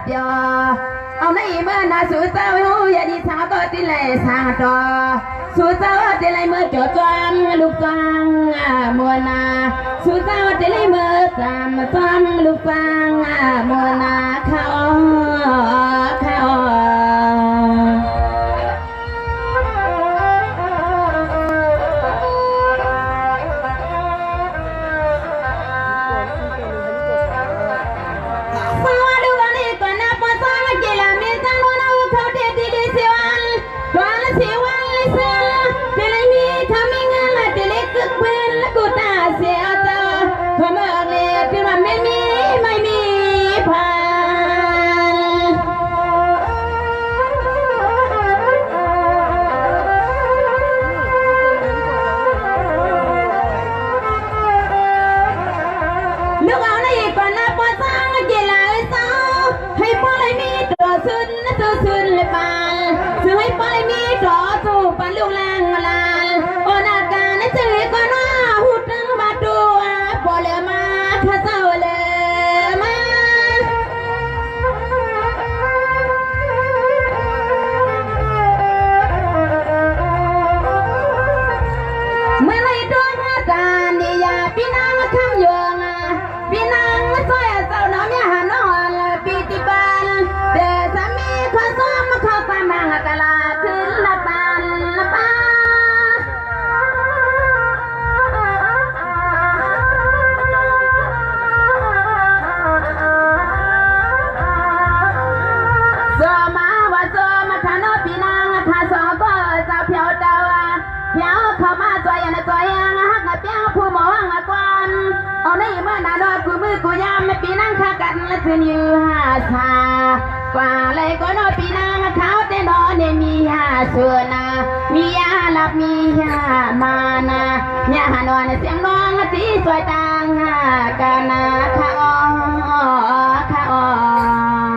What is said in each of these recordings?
เปียเอาในเมื่อนาสู้เจ้าอย่าดีสาวก็ติเลยสางจอสู้เจ้าติเลยเมื่อจอจวงลูกฟังมัวนาสู้เจ้าติเลยเมื่อจำจำลูกฟังมัวนาเขาปีนังข้ากันและคืนยืหาชากว่าเลยก็นอปีนังเขาแต่นอนเนี่ยมีหาส่วนนามียาหลับมียามานาญาหานอนเสียงน้องที่สวยต่างกันนาข้าอ้อข้าอ้อ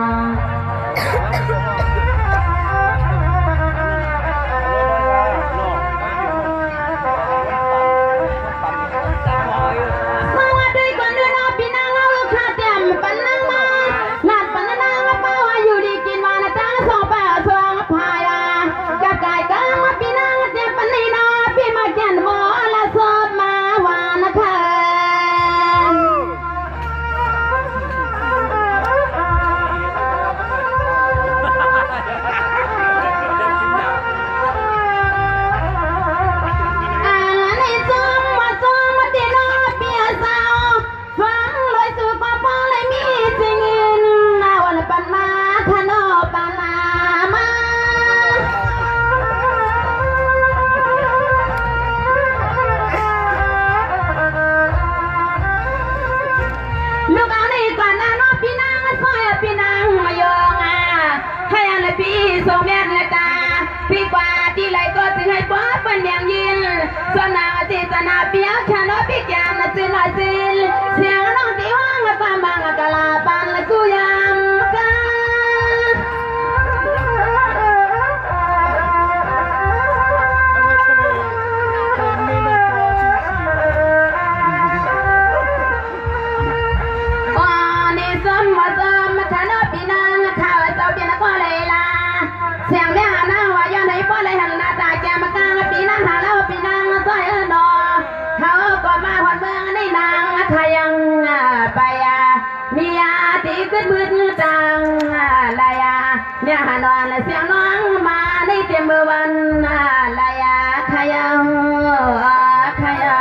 ส่งแม่ละตาพี่กว่าที่ไรก็ถึงให้ป๊อปเป็นอย่างยินสนาจิตนาเปียกฉันว่าพี่แกมน่ะสินว่าสินเสียงน้องที่ว่างละความบางละกะลาปันละกูยามกันเสียงเนี่ยนะว่าย้อนให้ป้อนเลยหันหน้าตาแกมากางปีนั่งหาแล้วปีนั่งซอยนอเขาก็มาหอดเมืองในนางทายังไปมียาที่ขึ้นมืดจังลายาเนี่ยหานอนเสียงน้องมาในเต็มมือวันลายาขยาขยา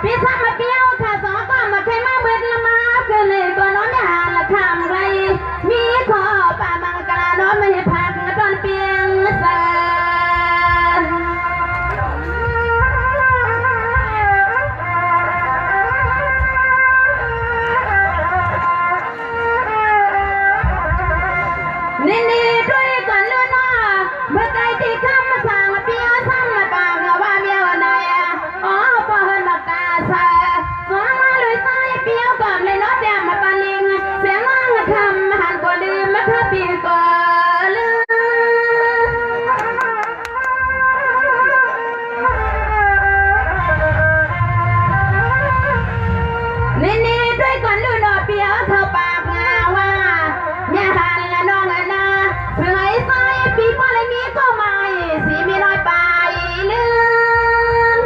พี่ทำมาเปี้ยวค่ะสองก็มาใช้มาเบิดละมาเกินเลยก็น้องไม่หาละทำไรมีขอป่ามังกรน้อง นี่ด้วยก่อนดูดอกเปียวเธอปากงาว่าแม่หันละน้องละนาเสือไอ้ไส้ปีป้าเลยมีก็ไม่สีมีน้อยไปลืม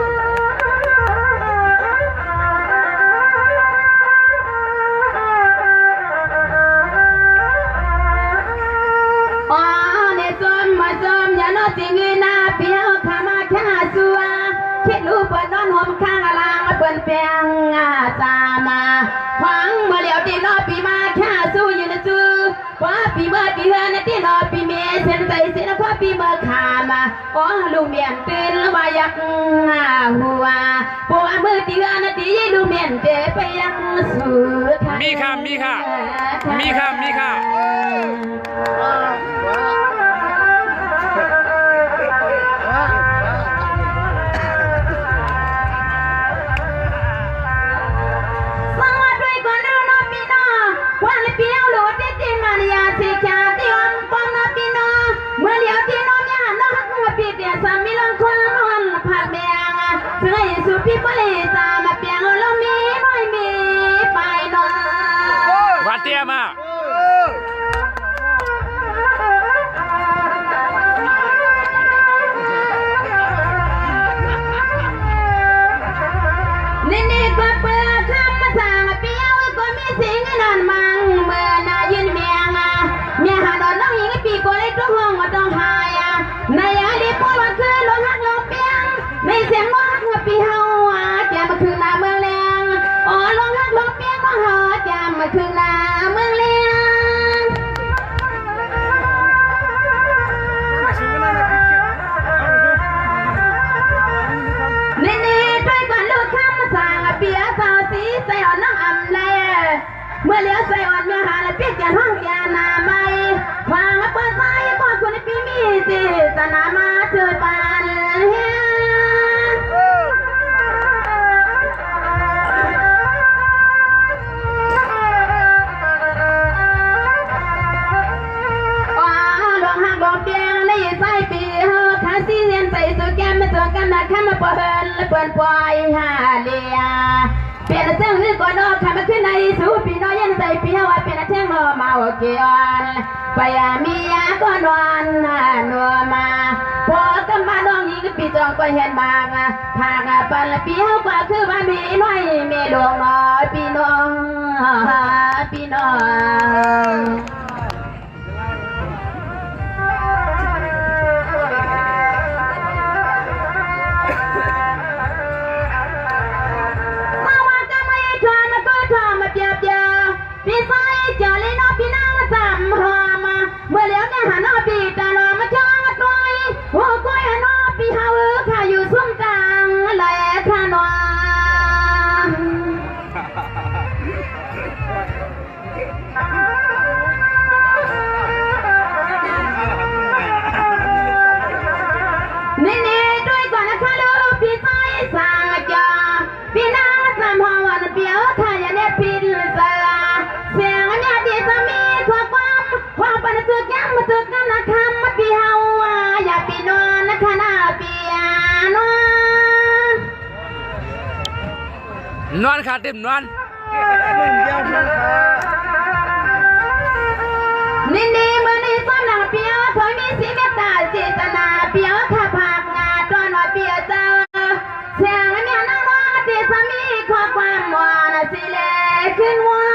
อ๋อเนี่ยจมมาจมอย่านอสิเงินหน้าเปียวขามาแค่สัวคิดรู้เปิดนอนหัวมันข้างลางมาเปิดเปียงตามาหวังเมื่อเหลียวตีนอปีมาแค่สู้อยู่นะสู้ว่าปีเมื่อตีเฮือนตีนอปีเมย์เส้นใส่เส้นข้อปีเมื่อขามาอ๋อลูกเมียนตื่นแล้วว่าอยากหัวพวกมือตีเฮือนตีลูกเมียนเตะไปยังสู้มีค่ะมีค่ะมีค่ะมีค่ะวันเปียวโหลดที่มาเนียสิแค่ที่วันปอมนาปีนอเมื่อเลี้ยวที่น้องยาน้องหัวปีเดียสามีลงคนละมันผัดเบียงเสื่อสุพี่ปลีตามาเปียงเรามีไม่มีไปนอวัดเตียมานี่ก็เปิดคำมาสั่งเปียวก็มีสิ่งนั้นมันเมื่อนายืนเมียงเมียหาดอนน้องยิงปีก็เลยต้องห้องก็ต้องหายในอดีตพวกเราคือลงหักลงเปียงในเสียงร้องปีเฮาแกมาคืนนาเมืองแรงอ๋อลงหักลงเปียงน้องหาแกมาคืนนาเมืองแรงนี่ด้วยกันลูกข้ามมาสั่งเปียสาวสีใส่อ่อนน้องอ่ำเลยเมื่อเลี้ยวใส่อ่อนเมียหาและเปียกแกนห้องแกนาไม่ฟังเปิดใจก่อนคุณในปีมีสิสนามาเถิดบานเฮียหลวงหักหลวงเปียงในใส่ปีเฮาขาสีเรียนใส่สุดแก้มมาตัวกันนะข้ามาเปิดและเปิดปล่อยหาเลียเปลี่ยนเสื้อหื้อก่อนนอกข้ามาขึ้นในสูปีน้อยยันใส่ปีเฮาเปลี่ยนเท่งนอมาโอเคอ่อนไปมียาก็นอนนัวมาพอก็มาน้องยิงปีจองก็เห็นบางผากปันปีเฮากว่าคือว่ามีน้อยมีดวงน้อยปีน้องปีน้องพี่ไฟเจอเลยน้องพี่นางสามหอมาเมื่อแล้วเนี่ยหาน้องพี่ตาลอมาจ้องตัวหัวก้อยหาน้องพี่เฮาข้าอยู่ซุ้มกลางเลยข้าน้องนี่ด้วยก่อนนะคะลูกพี่ไฟสั่งจอพี่นางสามหอวันเปียวข้าอย่าเน็ตพินเสือเสียงเนี่ยดีสามีทั่วความปันตัวแก้มมาตัวกันนะคำมาปีเฮาอย่าปีนอนนะคะหน้าปีนอนขาดเต็มนอนนี่เมื่อนี้ส้มหนังเปียวเคยมีสีเมตตาจิตนาเปียวข้าผากงาตอนว่าเปียวเจอเสียงเนี่ยนั่งร้องดีสามีข้อความว่านะสิเล่ขึ้นว่า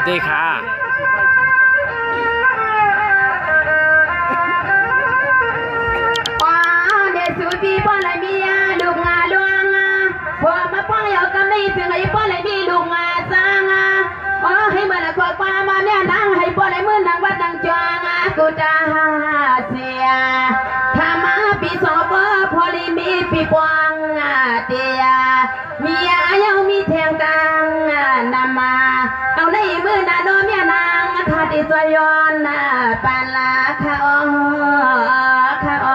ดีค่ะเด็กสูปีป้อนอะไรมีลูกงาลวงพวกมาป้องเหยากับนี่ถึงไอ้ป้อนอะไรมีลูกงาสร้างให้มันขอความมาเนี่ยนั่งให้ป้อนอะไรมือนั่งวัดนั่งจวงกูจะเสียทำมาปีสอบพอลีมีปีปวงเตียมียังมีแทงตังนำมาเอาในมือนาโนเมียนางคาดิสยอนปานลาคาอคาอ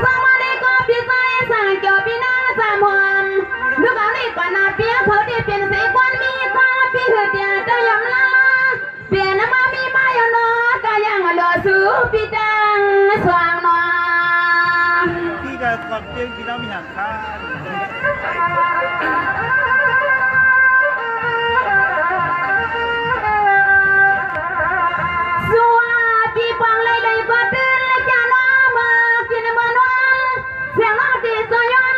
สวัสดีก็พี่ใจสั่งเกี่ยวพี่นางสามหอมลูกเอาในก่อนนาเปียเขาได้เป็นสีควันมีความพี่เหือเดียเจ้ายำลาย ยงพี่น้องมีหางค้า Suami panglai dari batin jana makin manual siang di soyon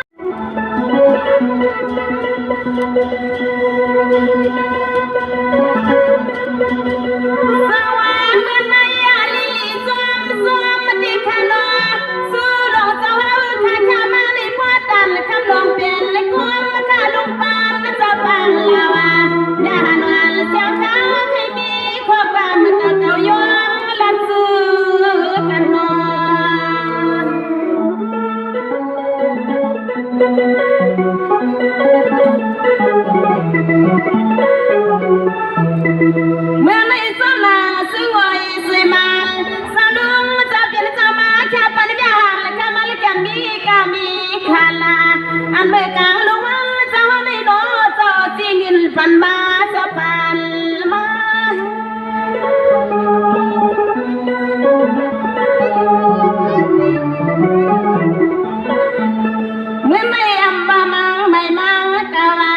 Sawan menaya lili suam di kano sulong sawal kacaman di patan kamlong pen lekum kalung pan sapang lawa jahanwal siang kau kimi kopam kakau yong lansu kano Menai sama suai suiman salung tapin sama kapan biar kamal kami kala an bekang luang jawai do so tingin pan ma sapan ma Menai amba mang mai mang kawa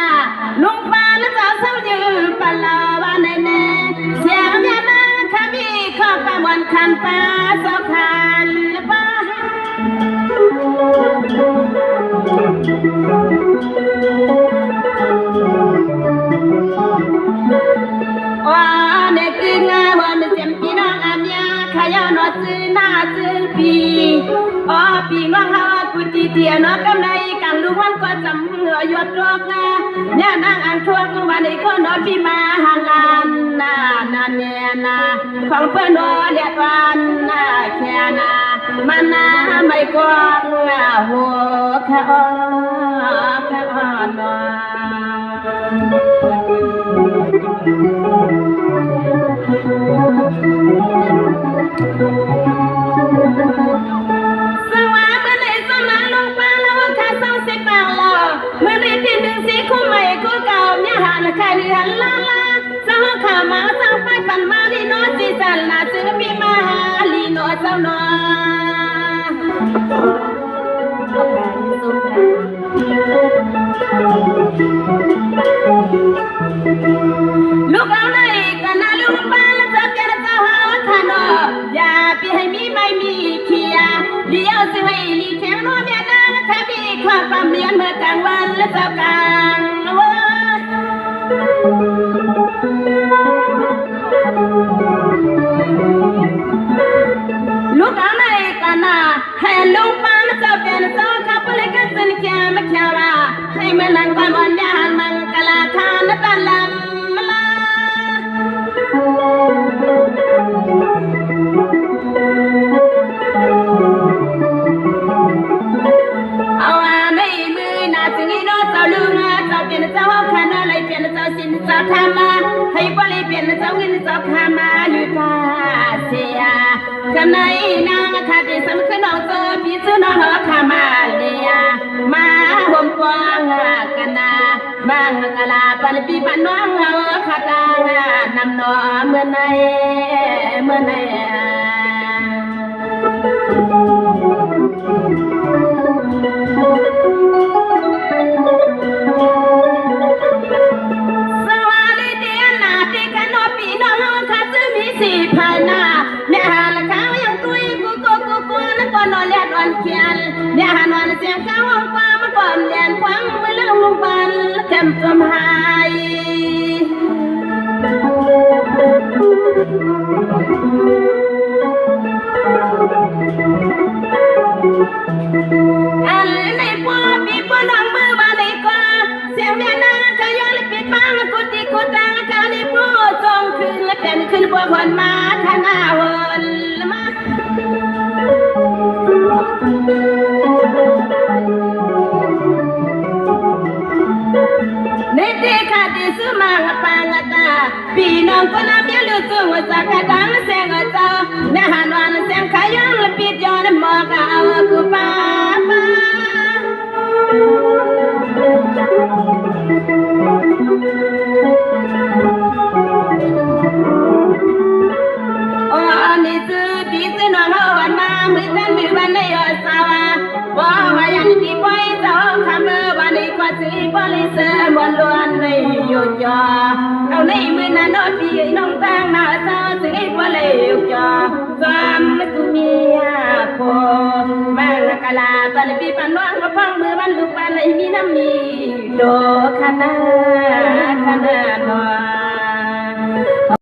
lung pan ta sao như palawa nene siang yana kami kapan kan pa sapan pa Wane kinga wane sempinang amya kaya no sina silpi O pingang hawa kuti tia no kamnai kang luwan ko sam yot rok na nya nang ang thuak wane ko no pi ma hangan na ne na khong pe no le twan na kya na mana mai ko ho kha no Sawa menai sama long pa lo ka sang se pa lo menai tin ding si khu mai khu kau nya han kai ni han la la sao kha ma sang pai pan ma li no si san la su pi ma li no sao no Lúc áo này cả na lúc ba là rất kén sao hao thano ya pi hay mi mai mi kia li ao si hay li kém nó bia na thay bi khoa pam lian mơ càngวันlà sao càng Lúc áo này cả na hay lúc ba là sao kén sao khắp lấy cái chân kia mà kia là hay mà nàng quan quan nhà hàng mang cả là khan nó tan làm sao thama hay qua lấy tiền sao nghìn sao thama như ta xia cái này na khát đi sắm cái đầu tôi biết chứ nó hết thama lia mà hôm qua cái na mang cái là pan pi pan noang hết khát nằm nó mưa này si phana ne hal kaw yang kui ku na ko no le don kial ne hanon se kaw kwa ma kon len kwang ma la mu ban kem tum hai al nei po bi po nang mu ba nei ko se me na ka yo le pit bang ku ti ku ta ka ni po song khun la ten khun po kon ma thana won ma ne te kha ti su ma nga pa nga ta pi nong ko na bia lu su wa sa ka dang se nga ta ne han wan se ka yang le pit yo ne mo ka aw ku pa pa ni tu bi tu no ho wan ma mi tan mi ban ne yo sa wa wa yang ti สิบริเสมวนล้วนในอยู่จอเอาในมือนั้นพี่น้องตั้งหน้าซาสิบริอยู่จอสามตุมีโคมังกะลาปันปีปันว่างพังมือมันลูกปันในมีน้ำมีโดขนาดนอน